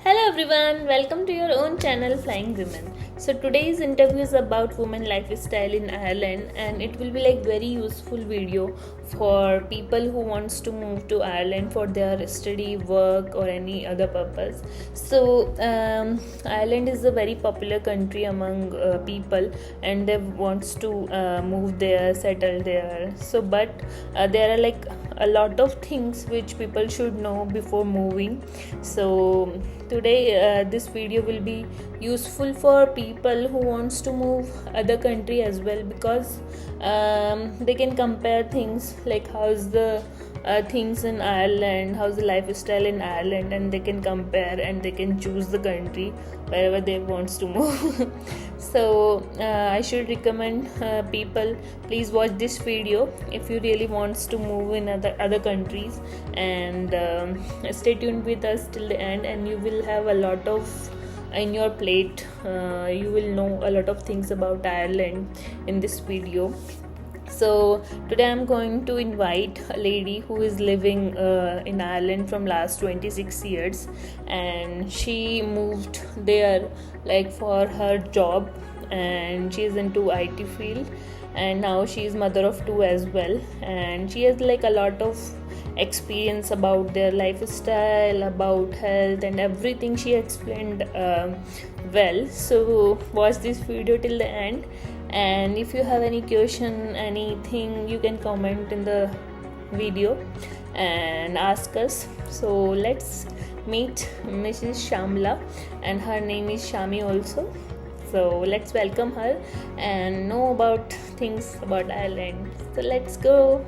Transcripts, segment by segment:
Hello everyone, welcome to your own channel Flying Women. So today's interview is about women lifestyle in Ireland and it will be like very useful video for people who wants to move to Ireland for their study, work or any other purpose. So Ireland is a very popular country among people and they wants to move there, settle there. But there are like a lot of things which people should know before moving. So today this video will be useful for people who wants to move other country as well, because they can compare things like how's the things in Ireland, how's the lifestyle in Ireland, and they can compare and they can choose the country wherever they wants to move. So I should recommend people please watch this video if you really wants to move in other countries, and stay tuned with us till the end and you will have a lot of in your plate. You will know a lot of things about Ireland in this video. So today I'm going to invite a lady who is living in Ireland from last 26 years, and she moved there like for her job, and she is into IT field, and now she is mother of two as well, and she has like a lot of experience about their lifestyle, about health and everything. She explained well. So watch this video till the end, and if you have any question, anything, you can comment in the video and ask us. So let's meet Mrs. Shamla, and her name is Shami also. So let's welcome her and know about things about Ireland. So let's go.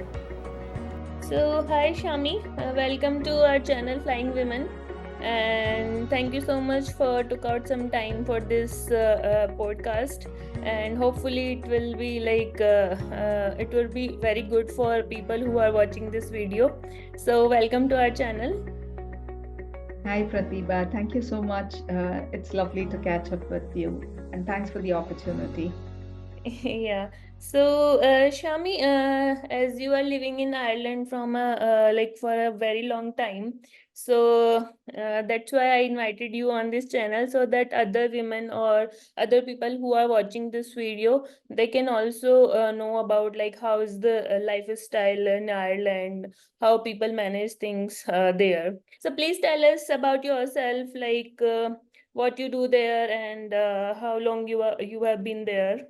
So, hi Shami, welcome to our channel Flying Women, and thank you so much for took out some time for this podcast. And hopefully, it will be it will be very good for people who are watching this video. So, welcome to our channel. Hi, Pratibha. Thank you so much. It's lovely to catch up with you, and thanks for the opportunity. Yeah. So, Shami, as you are living in Ireland from a like for a very long time, so that's why I invited you on this channel, so that other women or other people who are watching this video, they can also know about like how is the lifestyle in Ireland, how people manage things there. So please tell us about yourself, like what you do there and how long you have been there.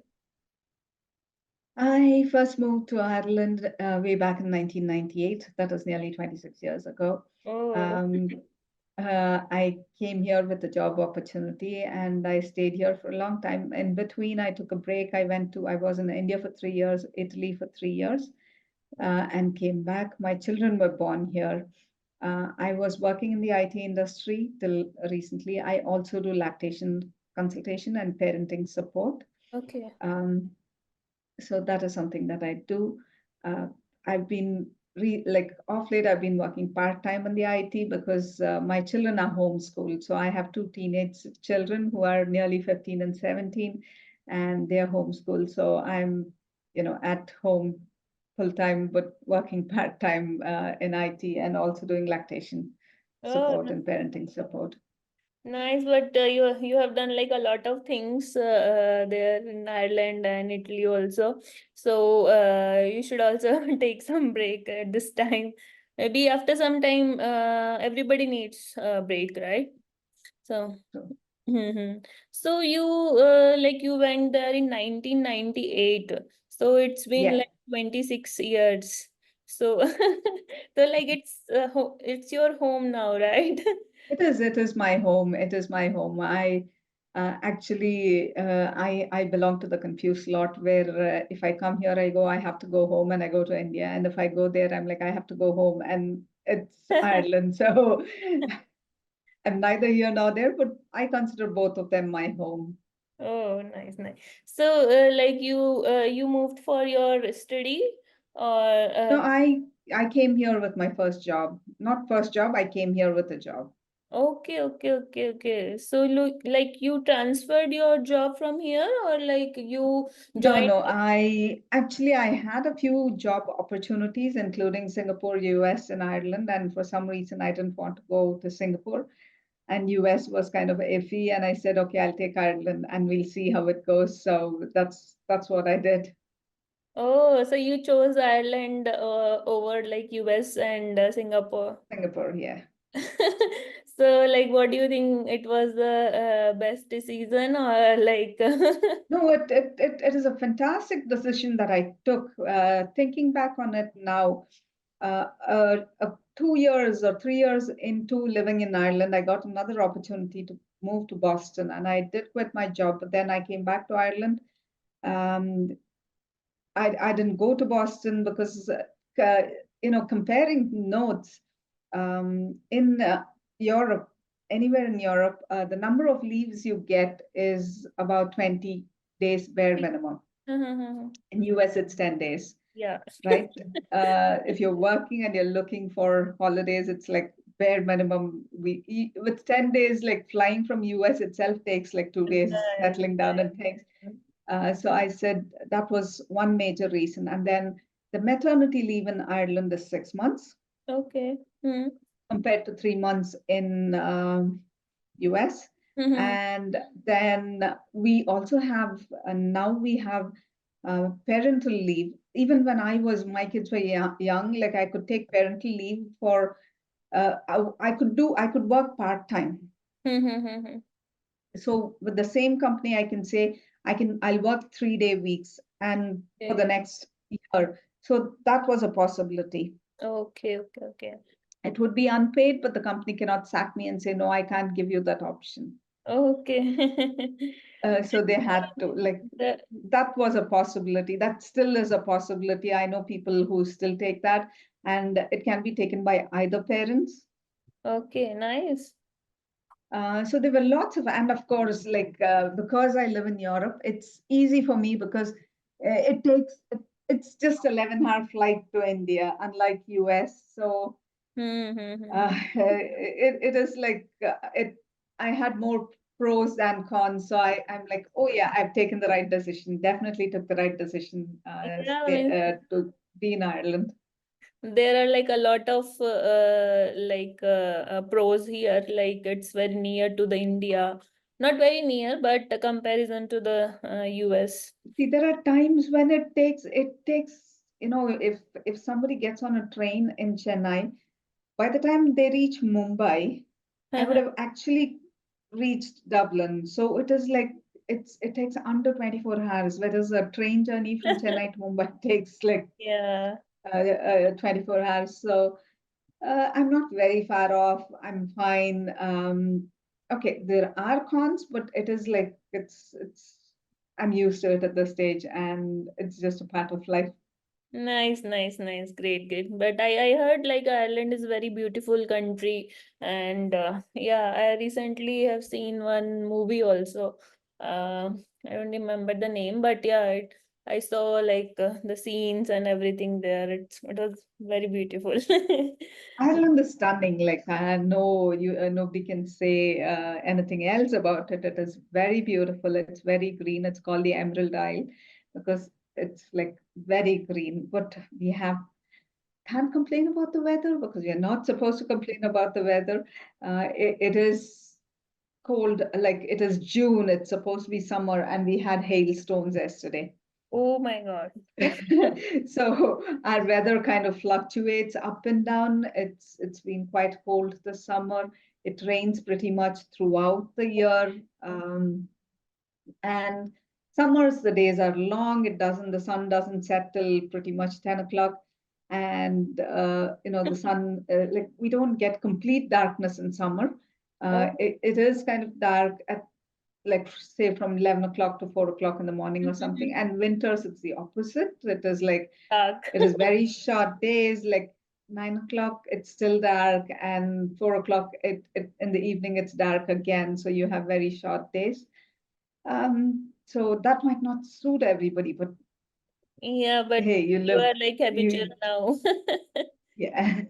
I first moved to Ireland way back in 1998. That was nearly 26 years ago. Oh, Um, I came here with a job opportunity and I stayed here for a long time. In between, I took a break. I was in India for 3 years, Italy for 3 years, and came back. My children were born here. I was working in the IT industry till recently. I also do lactation consultation and parenting support. okay. Um, so that is something that I do. Uh, I've been like off late. I've been working part time in the IT because my children are homeschooled. So I have two teenage children who are nearly 15 and 17, and they're homeschooled. So I'm, at home full time, but working part time in IT and also doing lactation Oh, support and parenting support. nice. But you have done like a lot of things there in Ireland and Italy also. So you should also take some break at this time. Maybe after some time, everybody needs a break, right? So. So Mm-hmm. So you like you went there in 1998. So it's been yeah. like 26 years. So so like it's your home now, right? It is my home. It is my home. I belong to the confused lot where if I come here, I go, I have to go home and I go to India. And if I go there, I'm like, I have to go home. And it's Ireland. So I'm neither here nor there, but I consider both of them my home. Oh, nice, nice. So like you moved for your study, or No, I came here with my first job. Not first job, I came here with a job. okay, okay, okay, okay. So look, like you transferred your job from here, or like you No, joined. no. I had a few job opportunities, including Singapore, US, and Ireland, and for some reason I didn't want to go to Singapore. and US was kind of iffy. And I said, okay, I'll take Ireland and we'll see how it goes. So that's what I did. Oh, so you chose Ireland over like US and Singapore. Singapore, yeah. So, like, what do you think? It was the best decision, or like? No, it is a fantastic decision that I took. Thinking back on it now, 2 years or 3 years into living in Ireland, I got another opportunity to move to Boston, and I did quit my job. But then I came back to Ireland. Um, I didn't go to Boston because comparing notes in Europe, anywhere in Europe, the number of leaves you get is about 20 days bare minimum. In US, it's 10 days, Yeah. right? If you're working and you're looking for holidays, it's like bare minimum. With 10 days, like flying from US itself takes like 2 days Right, settling down and things. right. So I said that was one major reason. And then the maternity leave in Ireland is 6 months Okay. Hmm. compared to 3 months in US. Mm-hmm. And then we also have, and now we have parental leave. Even when my kids were young, like I could take parental leave for, I could work part time. Mm-hmm. So with the same company, I can say I'll work 3-day weeks and for the Okay. next year. So that was a possibility. Okay. Okay. Okay. It would be unpaid, but the company cannot sack me and say, no, I can't give you that option. Okay. So they had to, like, The- that was a possibility. That still is a possibility. I know people who still take that, and it can be taken by either parents. Okay. Nice. So there were lots of, and of course, like because I live in Europe, it's easy for me because it's just 11-hour flight to India, unlike US. So Mm-hmm. it is like it. I had more pros than cons, so I'm like, oh yeah, I've taken the right decision. Definitely took the right decision Yeah, I mean, to be in Ireland. there are like a lot of pros here. Like it's very near to the India, not very near, but a comparison to the US. See, there are times when it takes if somebody gets on a train in Chennai, by the time they reach Mumbai, I would have actually reached Dublin. So it is like it takes under 24 hours, whereas a train journey from Chennai to Mumbai takes like Yeah. 24 hours. So I'm not very far off. I'm fine. Okay, there are cons, but it is like it's I'm used to it at this stage, and it's just a part of life. Nice, nice, nice. Great, great. But I heard like Ireland is a very beautiful country, and yeah, I recently have seen one movie also. I don't remember the name, but yeah, I saw like the scenes and everything there. It was very beautiful. Ireland is stunning. Like no, nobody can say anything else about it. It is very beautiful. It's very green. It's called the Emerald Isle because it's like very green. But we have can't complain about the weather because we are not supposed to complain about the weather. It is cold. Like it is June. It's supposed to be summer, and we had hailstones yesterday. Oh my God. So our weather kind of fluctuates up and down. It's been quite cold this summer. It rains pretty much throughout the year. And summers, the days are long. The sun doesn't set till pretty much 10 o'clock. And, the sun, like we don't get complete darkness in summer. Oh, It is kind of dark at like say from 11 o'clock to 4 o'clock in the morning or something. And winters, it's the opposite. It is like dark. it is very short days, like 9 o'clock, it's still dark, and 4 o'clock, in the evening, it's dark again. So you have very short days. So that might not suit everybody, but Yeah, but hey, you are like habitual you, now. yeah.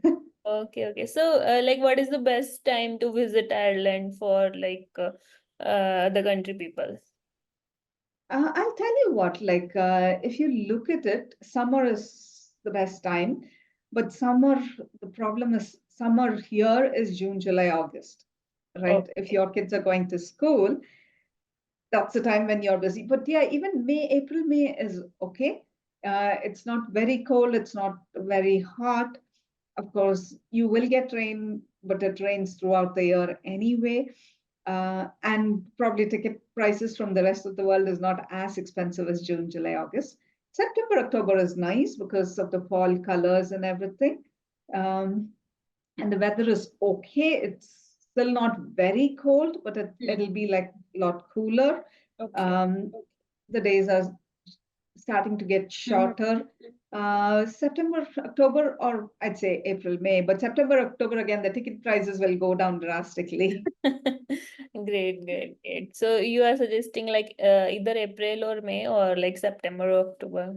Okay, okay. So, like, what is the best time to visit Ireland for like the country people? I'll tell you what, like, if you look at it, summer is the best time, but the problem is summer here is June, July, August. right? If Okay. your kids are going to school, that's the time when you're busy. But yeah, even May, April, May is okay. It's not very cold, it's not very hot. Of course, you will get rain, but it rains throughout the year anyway. And probably ticket prices from the rest of the world is not as expensive as June, July, August. September, October is nice because of the fall colors and everything. Um, and the weather is okay. It's still not very cold, but Hmm. it'll be like a lot cooler. Okay. Um, the days are starting to get Mhm. shorter. September, October, or I'd say April, May, but September, October again, the ticket prices will go down drastically. Great, great, great. So you are suggesting like either April or May or like September or October.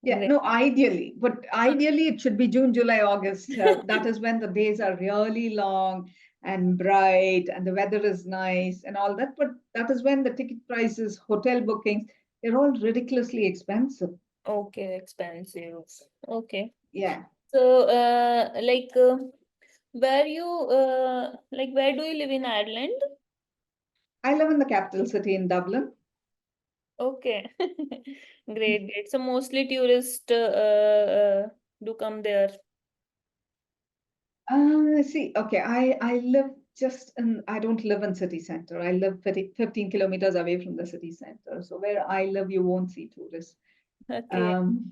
Yeah, Great. no, ideally, but ideally it should be June, July, August. That is when the days are really long and bright and the weather is nice and all that. But that is when the ticket prices, hotel bookings, they're all ridiculously expensive. Okay, expensive. Okay. Yeah. So where you like where do you live in Ireland? I live in the capital city in Dublin. Okay. Great, great. So mostly tourists do come there. See, okay, I live just in, I don't live in city center. I live 15 kilometers away from the city center. So where I live, you won't see tourists. Okay. Um,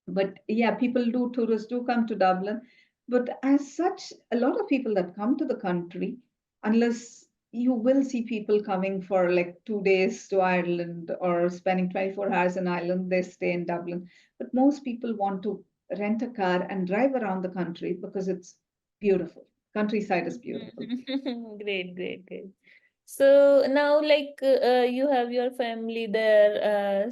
but yeah, tourists do come to Dublin. But as such, a lot of people that come to the country, unless you will see people coming for like 2 days to Ireland or spending 24 hours in Ireland, they stay in Dublin. But most people want to rent a car and drive around the country because it's beautiful. Countryside is beautiful. Great, great, great. So now, you have your family there.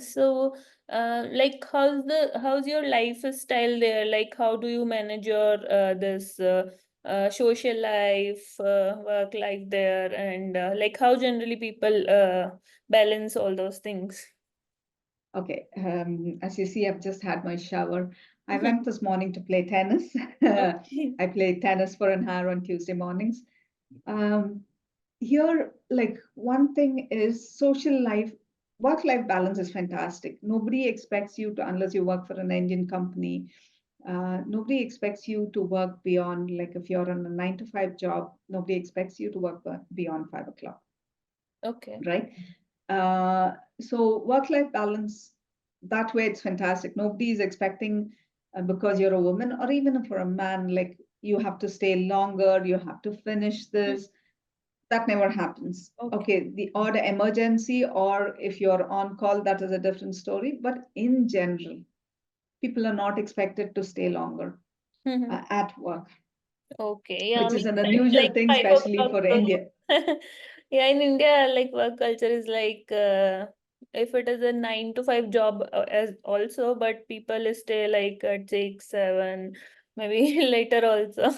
Like, how's your lifestyle there? Like, how do you manage your this social life, work life there, and like how generally people balance all those things? Okay, as you see, I've just had my shower. I went this morning to play tennis. Okay. I play tennis for an hour on Tuesday mornings. Um, Here, like one thing is social life, work-life balance is fantastic. Nobody expects you to, unless you work for an Indian company, nobody expects you to work beyond, like if you're on a 9 to 5 job, nobody expects you to work beyond 5 o'clock, Okay. right? So work-life balance, that way it's fantastic. Nobody is expecting because you're a woman or even for a man, like you have to stay longer, you have to finish Mm. this. That never happens. Okay. Okay, the odd emergency or if you're on call, that is a different story. But in general, people are not expected to stay longer at work, Okay, yeah, which means is an it's unusual like thing, five especially o'clock. for India. Yeah, in India, like work culture is like if it is a 9 to 5 job as also, but people stay like at 6, 7, maybe later also.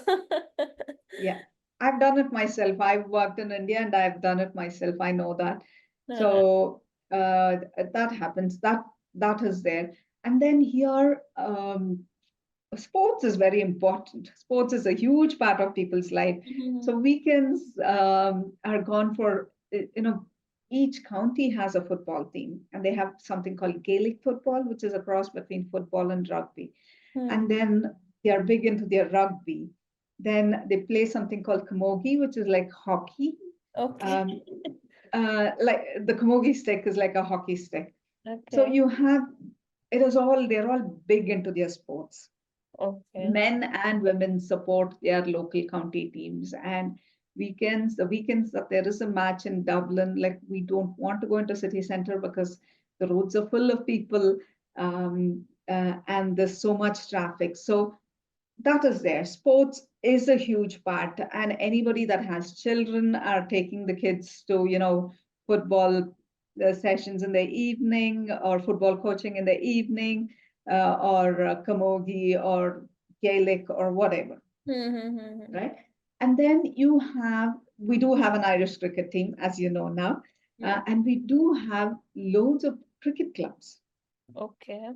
Yeah, I've done it myself. I've worked in India and I've done it myself. I know that. Uh, So that happens. That is there. And then here, sports is very important. Sports is a huge part of people's life. mhm, So weekends are gone for, each county has a football team and they have something called Gaelic football, which is a cross between football and rugby. mhm. And then they are big into their rugby. Then they play something called camogie, which is like hockey. Okay. Um, like the camogie stick is like a hockey stick. So Okay. you have, they're all big into their sports. Okay. Men and women support their local county teams. And the weekends that there is a match in Dublin, like we don't want to go into city center because the roads are full of people, and there's so much traffic. So that is there. Sports is a huge part, and anybody that has children are taking the kids to, football sessions in the evening or football coaching in the evening, or camogie or Gaelic or whatever, Mm-hmm. right? And then we do have an Irish cricket team, as you know now, and we do have loads of cricket clubs. Okay.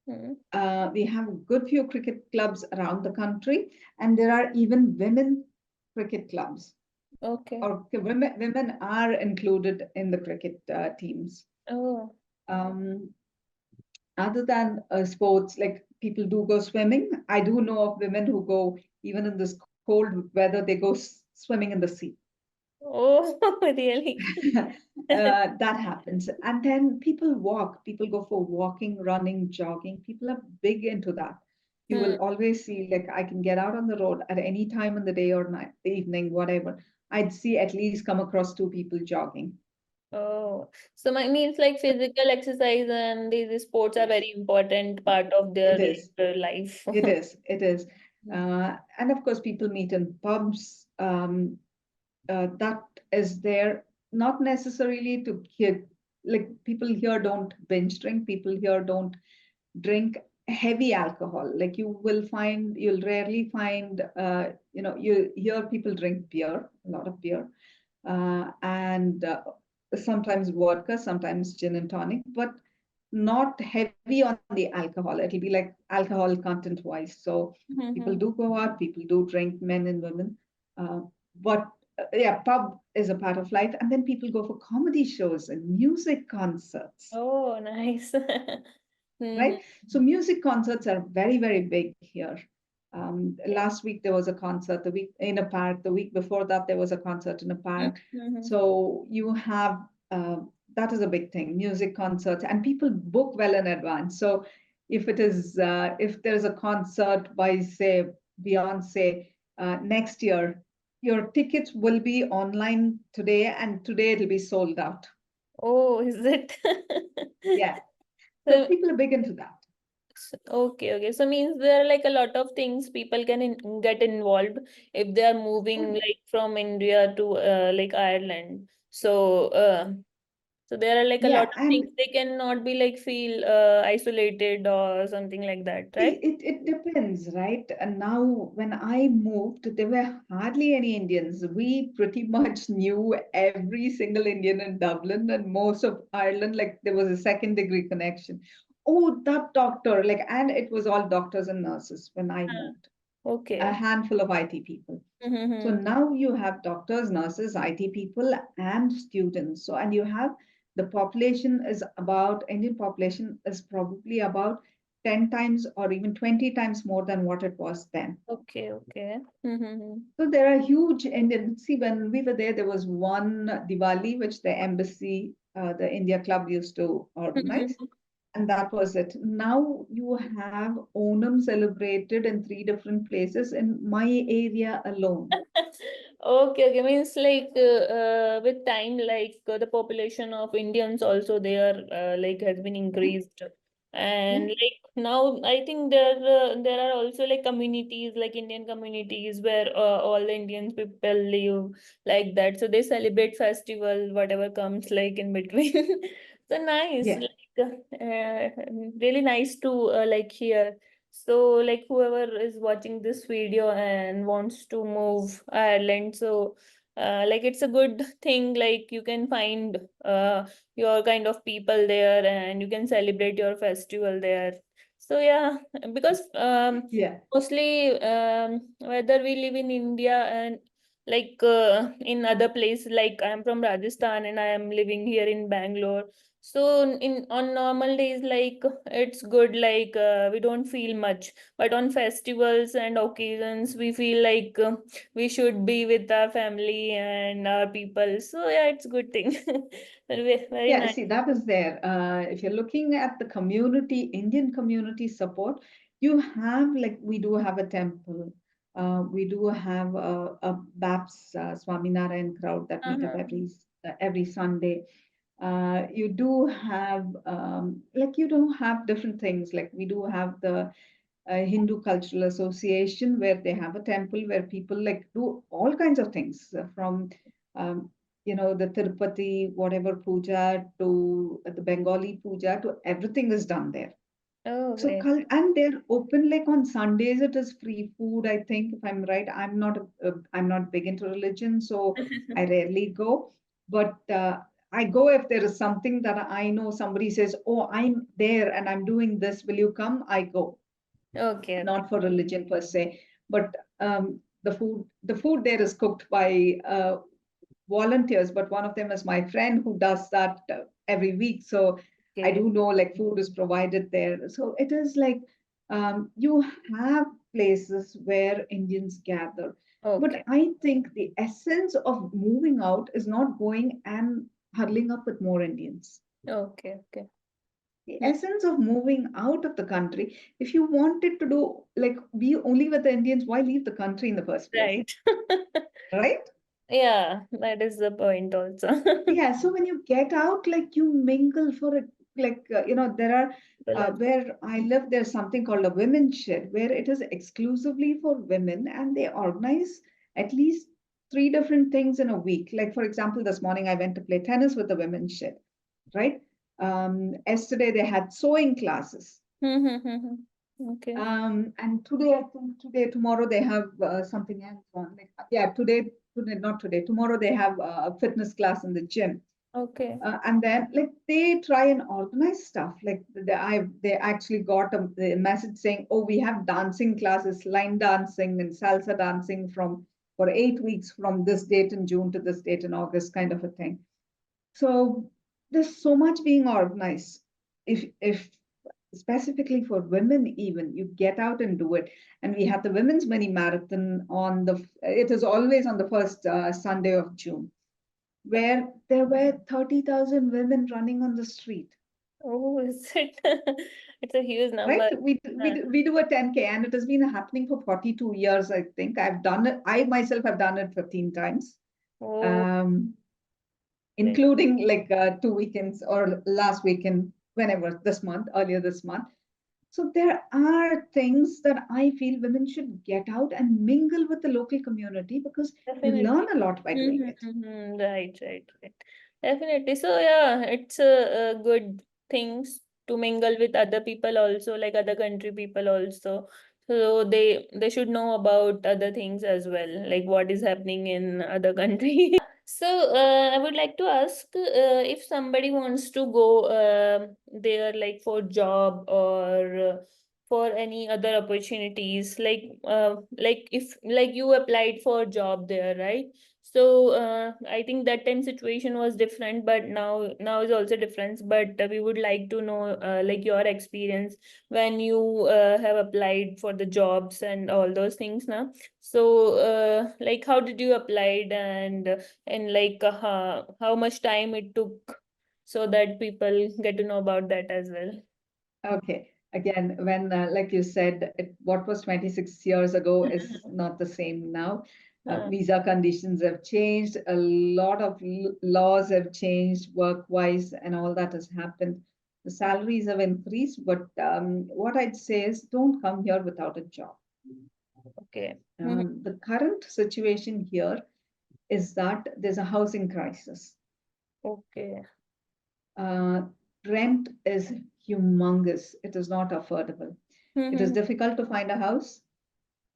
Hmm. We have a good few cricket clubs around the country, and there are even women cricket clubs. Okay. or okay, women are included in the cricket teams. Oh. Um, Other than sports, like people do go swimming. I do know of women who go, even in this cold weather, they go swimming in the sea. Oh, really? That happens. And then people walk, people go for walking, running, jogging. People are big into that. You Hmm. will always see, like, I can get out on the road at any time in the day or night, evening, whatever. I'd see at least come across two people jogging. Oh, so my means like physical exercise and these sports are very important part of their It is. life. It is. It is. And of course, people meet in pubs. That is there, not necessarily to get, like, people here don't binge drink. People here don't drink heavy alcohol. Like, you'll rarely find, you hear people drink beer, a lot of beer, and sometimes vodka, sometimes gin and tonic, but not heavy on the alcohol. It'll be like alcohol content wise. So people do go out, people do drink, men and women. Uh, but yeah, pub is a part of life. And then people go for comedy shows and music concerts, Oh, nice. right? So music concerts are very, very big here. Okay. Last week there was a concert, the week in a park. The week before that there was a concert in a park. Mhm. So you have that is a big thing, music concerts, and people book well in advance. So if there is a concert by, say, Beyonce next year, your tickets will be online today, and today it'll be sold out. Oh, is it? Yeah. So So, people are big into that. okay, okay. So means there are like a lot of things people can get involved if they are moving Oh, like from India to like Ireland. So there are like a lot yeah, of things and they cannot be like feel isolated or something like that, right? see, it depends, right? And now, when I moved, there were hardly any Indians. We pretty much knew every single Indian in Dublin and most of Ireland, like there was a second degree connection. Oh, that doctor, like, and it was all doctors and nurses when I Ah, moved, a okay. handful of IT people. So Mm-hmm. now you have doctors, nurses, IT people, and students. So, and you have the population is about, Indian population is probably about 10 times or even 20 times more than what it was then. Okay, okay. Mm-hmm. So there are huge Indian. See, when we were there, there was one Diwali which the embassy, the India Club used to organize, and that was it. Now you have Onam celebrated in three different places in my area alone. Okay, okay. Means like with time, like the population of Indians also there like has been Yeah, increased, and yeah, like now I think there are also like communities like Indian communities where all the Indian people live like that. So they celebrate festival whatever comes like in between. So nice, yeah. like really nice to like hear. So, like, whoever is watching this video and wants to move Ireland, so like it's a good thing. Like you can find your kind of people there, and you can celebrate your festival there. So yeah, because Yeah. mostly whether we live in India and like in other places, like I'm from Rajasthan and I am living here in Bangalore. So in on normal days, like it's good, like we don't feel much. But on festivals and occasions, we feel like we should be with our family and our people. So yeah, it's good thing. Very, very Yeah, nice. see, that is there. If you're looking at the community, Indian community support, you have, like, we do have a temple. We do have a BAPS, Swaminarayan crowd that meet up Uh-huh. every Sunday. You do have, like, you do have different things. Like, we do have the Hindu Cultural Association, where they have a temple where people, like, do all kinds of things, from um, the Tirupati, whatever puja, to the Bengali puja, to everything is done there. Oh, So, great. and they're open, like, on Sundays. It is free food, I think, if I'm right. I'm not big into religion, so I rarely go. But I go if there is something that I know. Somebody says, "Oh, I'm there and I'm doing this. Will you come?" I go, Okay, okay. not for religion per se, but the food there is cooked by volunteers, but one of them is my friend who does that every week. So I Okay. do know like food is provided there. So it is like you have places where Indians gather. But Okay. I think the essence of moving out is not going and huddling up with more Indians. Okay. Okay. The Hmm. essence of moving out of the country, if you wanted to do like be only with the Indians, why leave the country in the first place? Right. Right? Yeah, that is the point also. Yeah, so when you get out, like you mingle for it, like there are People are. where I live, there's something called a women's shed where it is exclusively for women, and they organize at least three different things in a week. Like for example, this morning I went to play tennis with the women's shed, right? Yesterday they had sewing classes. Okay. And today, I think tomorrow they have something else on. Like, yeah, not today, tomorrow they have a fitness class in the gym. Okay. And then like they try and organize stuff. Like they actually got a message saying, oh, we have dancing classes, line dancing and salsa dancing for 8 weeks from this date in June to this date in August, kind of a thing. So there's so much being organized. If specifically for women, even you get out and do it. And we have the women's mini marathon it is always on the first Sunday of June, where there were 30,000 women running on the street. Oh, is it? It's a huge Right? number. Uh, We do a 10K, and it has been happening for 42 years, I think. I've done it. I myself have done it 15 times. Oh, Um, great. including like 2 weekends or last weekend, whenever earlier this month. So there are things that I feel women should get out and mingle with the local community because you learn Definitely. a lot by doing it. Right, right, right. Definitely. So yeah, it's a good things to mingle with other people also, like other country people also. So they should know about other things as well, like what is happening in other country. So I would like to ask if somebody wants to go there like for job or for any other opportunities, like if like you applied for job there, right? So I think that time situation was different, but now is also different. But we would like to know like your experience when you have applied for the jobs and all those things now. So like how did you applied and like how much time it took so that people get to know about that as well. Okay. Again, when, like you said, what was 26 years ago is not the same now. Uh, Visa conditions have changed. A lot of laws have changed work-wise, and all that has happened. The salaries have increased, but what I'd say is don't come here without a job. okay. The current situation here is that there's a housing crisis. Okay. Uh, Rent is humongous. It is not affordable. It is difficult to find a house.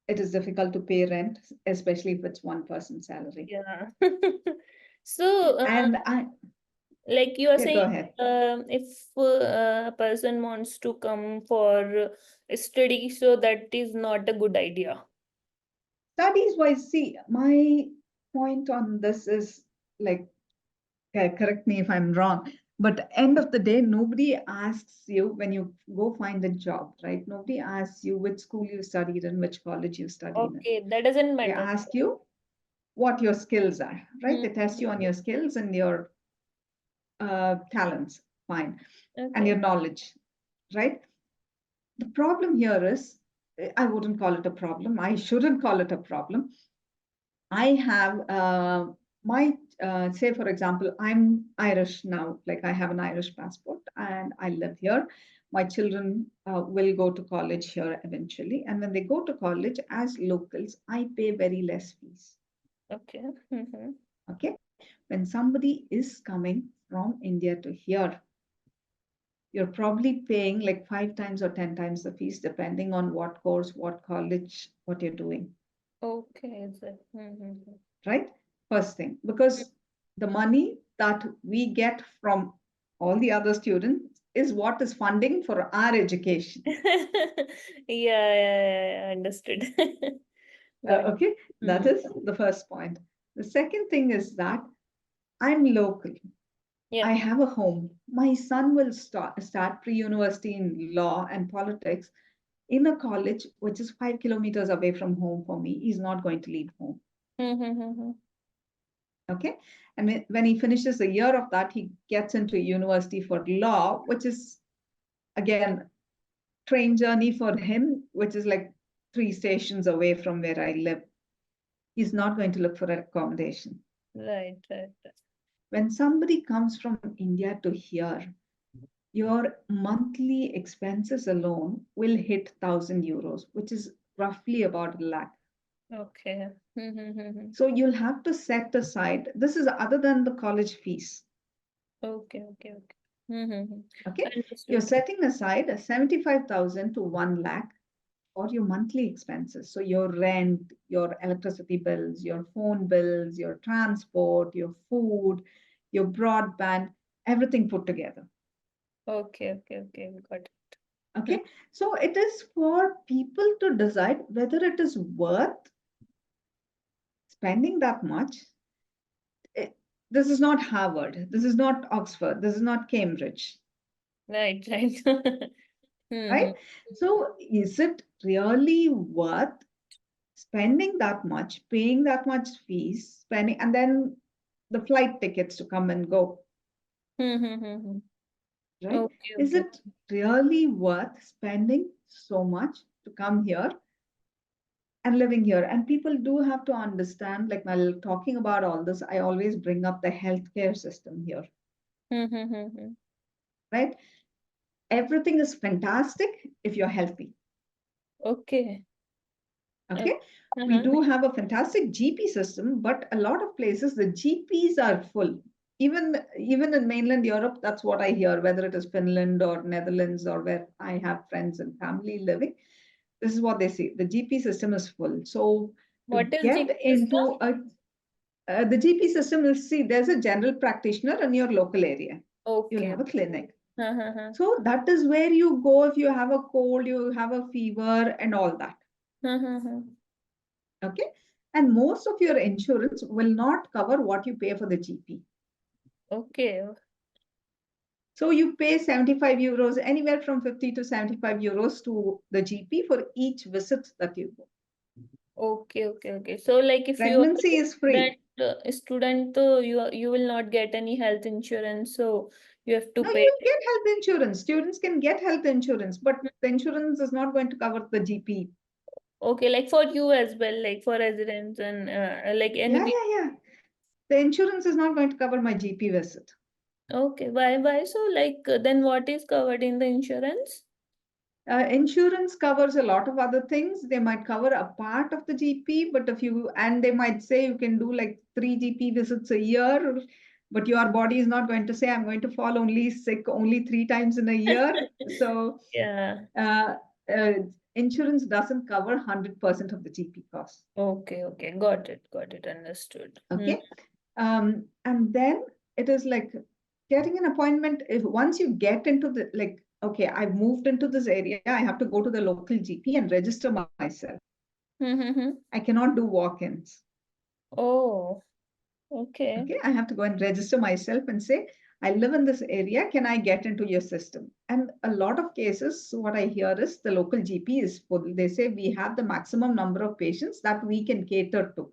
It is difficult to pay rent, especially if it's one person's salary. Yeah. So And I, like you are yeah, go saying, ahead. if a person wants to come for study, so that is not a good idea. Studies wise, see, my point on this is like, correct me if I'm wrong, but end of the day, nobody asks you when you go find a job, right? Nobody asks you which school you studied in, which college you studied in. Okay, that doesn't They matter. ask you what your skills are, right? They test you on Mhm. your skills and your talents, fine, and Okay. your knowledge, right? The problem here is, I wouldn't call it a problem. I shouldn't call it a problem. I have say, for example, I'm Irish now, like I have an Irish passport and I live here. My children will go to college here eventually. And when they go to college as locals, I pay very less fees. Okay. Mhm. Okay. When somebody is coming from India to here, you're probably paying like 5 times or 10 times the fees, depending on what course, what college, what you're doing, Okay. So, mhm. right? First thing, because the money that we get from all the other students is what is funding for our education. Yeah, yeah, yeah, yeah, understood. Got it. Okay, that Hmm. is the first point. The second thing is that I'm local. Yeah. I have a home. My son will start pre-university in law and politics in a college which is 5 kilometers away from home for me. He's not going to leave home. Mm-hmm. Okay. And when he finishes a year of that, he gets into university for law, which is again train journey for him, which is like 3 stations away from where I live. He's not going to look for accommodation. Right, right, right. When somebody comes from India to here, your monthly expenses alone will hit 1,000 euros, which is roughly about a lakh. Okay. Mm-hmm. So you'll have to set aside, this is other than the college fees. Okay, okay, okay. Mm-hmm. Okay. You're Understood. setting aside a 75,000 to 1 lakh for your monthly expenses. So your rent, your electricity bills, your phone bills, your transport, your food, your broadband, everything put together. Okay, okay, okay. Got it. Okay. So it is for people to decide whether it is worth spending that much. It- this is not Harvard. This is not Oxford. This is not Cambridge. Right, right. Mm-hmm. Right. So is it really worth spending that much, paying that much fees, spending, and then the flight tickets to come and go, Mm-hmm. right? Okay, Is okay. it really worth spending so much to come here and living here? And people do have to understand, like while talking about all this, I always bring up the healthcare system here, Mm-hmm. right? Everything is fantastic if you're healthy. Okay. Okay, we Uh-huh. do have a fantastic GP system, but a lot of places the GPs are full. Even in mainland Europe, that's what I hear. Whether it is Finland or Netherlands or where I have friends and family living, this is what they say. The GP system is full. So to What is get GP system? into the GP system is, see, there's a general practitioner in your local area. You'll Okay. have a clinic. Uh-huh. So that is where you go if you have a cold, you have a fever, and all that. Uh-huh. Okay. And most of your insurance will not cover what you pay for the GP. Okay. So you pay 75 euros, anywhere from 50 to 75 euros to the GP for each visit that you go. Okay, okay, okay. So like if you are Pregnancy is free. student, you will not get any health insurance, so you have to Now pay. you will get health insurance. Students can get health insurance, but the insurance is not going to cover the GP. Okay, like for you as well, like for residents and like Yeah, any. yeah, yeah. The insurance is not going to cover my GP visit. Okay, why so like then what is covered in the insurance? Insurance covers a lot of other things. They might cover a part of the GP, but if you, and they might say you can do like 3 GP visits a year, but your body is not going to say, I'm going to fall only sick only 3 times in a year. So Yeah. uh, uh, insurance doesn't cover 100% of the GP costs. Okay, okay, got it, understood. Hmm. Okay. And then it is like getting an appointment. If once you get into the, like, okay, I've moved into this area, I have to go to the local GP and register myself. Mm-hmm. I cannot do walk-ins. Oh, okay. Okay, I have to go and register myself and say, I live in this area. Can I get into your system? And a lot of cases, what I hear is the local GP is full. They say we have the maximum number of patients that we can cater to.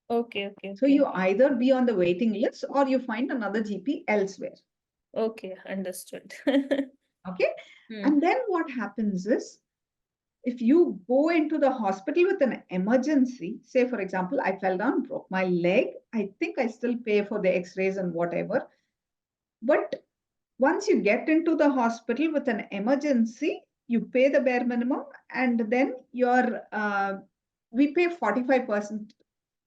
Okay, okay, So okay. you either be on the waiting list or you find another GP elsewhere. Okay, understood. Okay. Hmm. And then what happens is, if you go into the hospital with an emergency, say, for example, I fell down, broke my leg, I think I still pay for the x rays and whatever. But once you get into the hospital with an emergency, you pay the bare minimum, and then we pay 45%.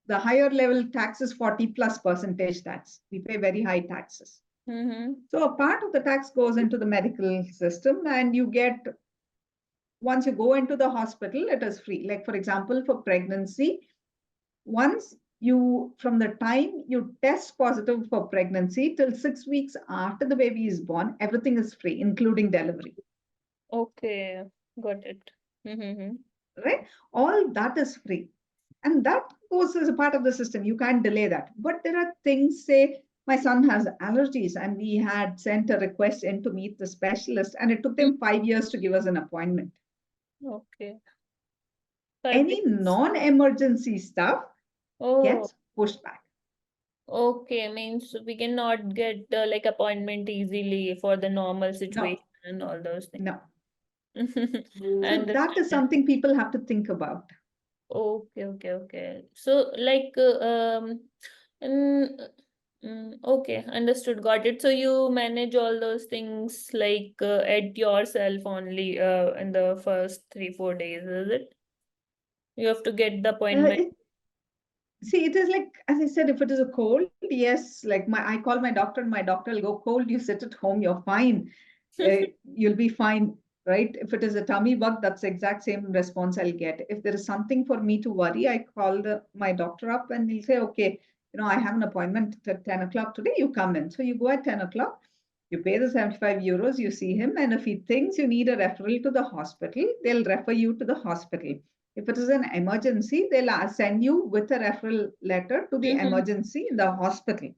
The higher level tax is 40 plus percentage tax. We pay very high taxes. Mm-hmm. So a part of the tax goes into the medical system, and you get, once you go into the hospital, it is free. Like, for example, for pregnancy, once you, from the time you test positive for pregnancy till 6 weeks after the baby is born, everything is free, including delivery, Okay, got it. Mm-hmm. right? All that is free. And that goes as a part of the system. You can't delay that. But there are things, say, my son has allergies, and we had sent a request in to meet the specialist, and it took them 5 years to give us an appointment. Okay. 5 years. Any non emergency stuff Oh, gets pushed back. okay. Means we cannot get like appointment easily for the normal No, situation and all those things. no. I So that is understand. something people have to think about. Okay, okay, okay. So, like, mm, okay, understood, got it. So you manage all those things like at yourself only in the first 3, 4 days, is it? You have to get the appointment. It, See, it is like, as I said, if it is a cold, yes, like I call my doctor, and my doctor will go, cold, you sit at home, you're fine. You'll be fine, right? If it is a tummy bug, that's the exact same response I'll get. If there is something for me to worry, I call my doctor up and he'll say, okay, I have an appointment at 10 o'clock today, you come in. So you go at 10 o'clock, you pay the 75 euros, you see him, and if he thinks you need a referral to the hospital, they'll refer you to the hospital. If it is an emergency, they'll send you with a referral letter to the Mhm. emergency in the hospital.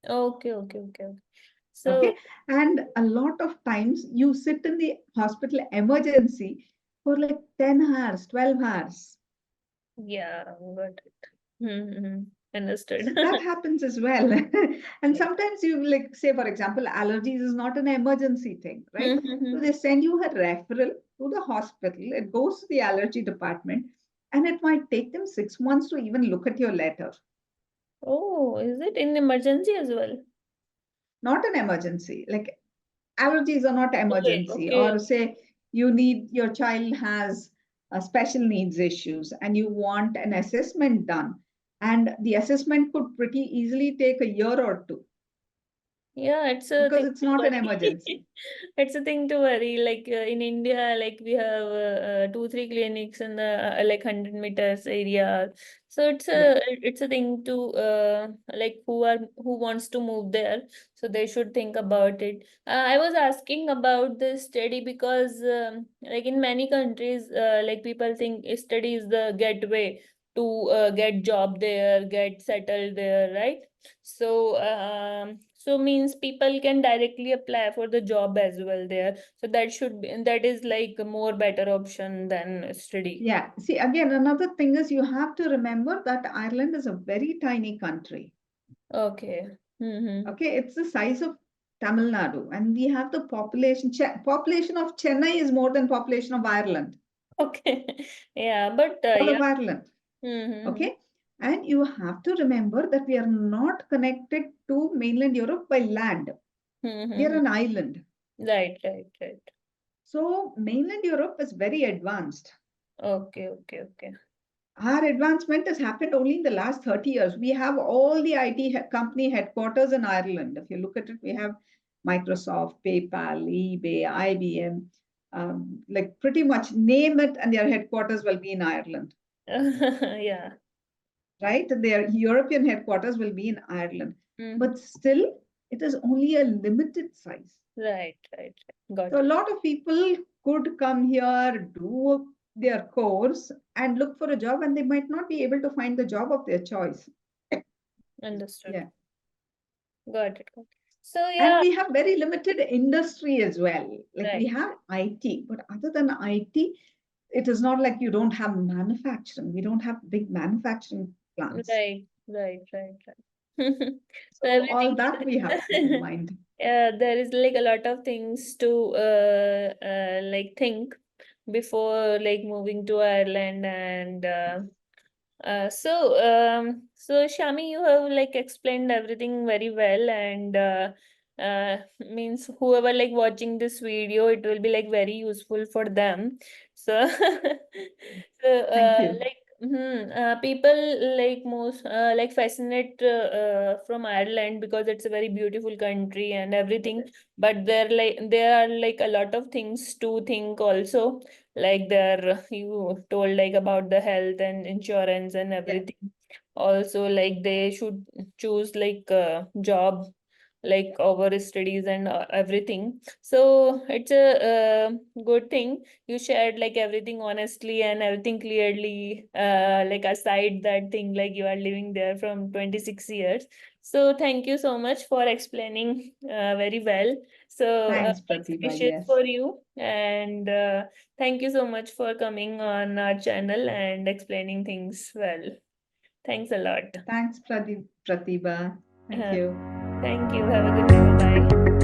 Okay, okay, okay, okay. So, Okay. And a lot of times you sit in the hospital emergency for like 10 hours, 12 hours. yeah, got it. Mm-hmm. Understood. So that happens as well. And sometimes you, like, say, for example, allergies is not an emergency thing, right? So Mhm. they send you a referral to the hospital. It goes to the allergy department, and it might take them 6 months to even look at your letter. Oh, is it in emergency as well? Not an emergency. Like, allergies are not Okay, emergency. okay. Or say your child has special needs issues and you want an assessment done, and the assessment could pretty easily take a year or two Yeah, it's a because thing it's to not an worry. emergency. It's a thing to worry. Like in India, like we have 2, 3 clinics in the like 100 meters area. So Yeah, it's a thing to like who wants to move there. So they should think about it. I was asking about this study because like in many countries, like people think study is the gateway to get job there, get settled there, right? So means people can directly apply for the job as well there. So that is like a more better option than study. yeah. See, again, another thing is you have to remember that Ireland is a very tiny country. Okay. Mm-hmm. Okay, it's the size of Tamil Nadu, and we have the population of Chennai is more than population of Ireland, Okay. Yeah, but all yeah. of Ireland. Mm-hmm. Okay. And you have to remember that we are not connected to mainland Europe by land. We are Mm-hmm. an island. Right, right, right. So mainland Europe is very advanced. Okay, okay, okay. Our advancement has happened only in the last 30 years. We have all the company headquarters in Ireland. If you look at it, we have Microsoft, PayPal, eBay, IBM, like pretty much name it, and their headquarters will be in Ireland, Yeah. right? Their European headquarters will be in Ireland. Mm-hmm. But still, it is only a limited size. Right, right, right. Got So a it. lot of people could come here, do their course, and look for a job, and they might not be able to find the job of their choice. Understood. Yeah. Got it. Got it. So And yeah, we have very limited industry as well. Like we right. have IT, but other than IT, it is not like you don't have manufacturing. We don't have big manufacturing plants. Right, right, right, right. So So all everything that we have to keep in mind. yeah, there is like a lot of things to like think before like moving to Ireland and so Shami, you have like explained everything very well, and means whoever like watching this video, it will be like very useful for them. So, Thank you. people like most like fascinate from Ireland because it's a very beautiful country and everything. But there are like a lot of things to think also, like there you told like about the health and insurance and Yeah. everything. Also like they should choose like a job like our studies and everything. So it's a good thing you shared like everything honestly and everything clearly, like aside that thing like you are living there from 26 years. So thank you so much for explaining very well. So Thanks, best Pratibha. wishes Yes. for you, and thank you so much for coming on our channel and explaining things well. Thanks a lot. Thanks, Pratibha. Thank Uh, you. Thank you. Have a good day. Bye bye.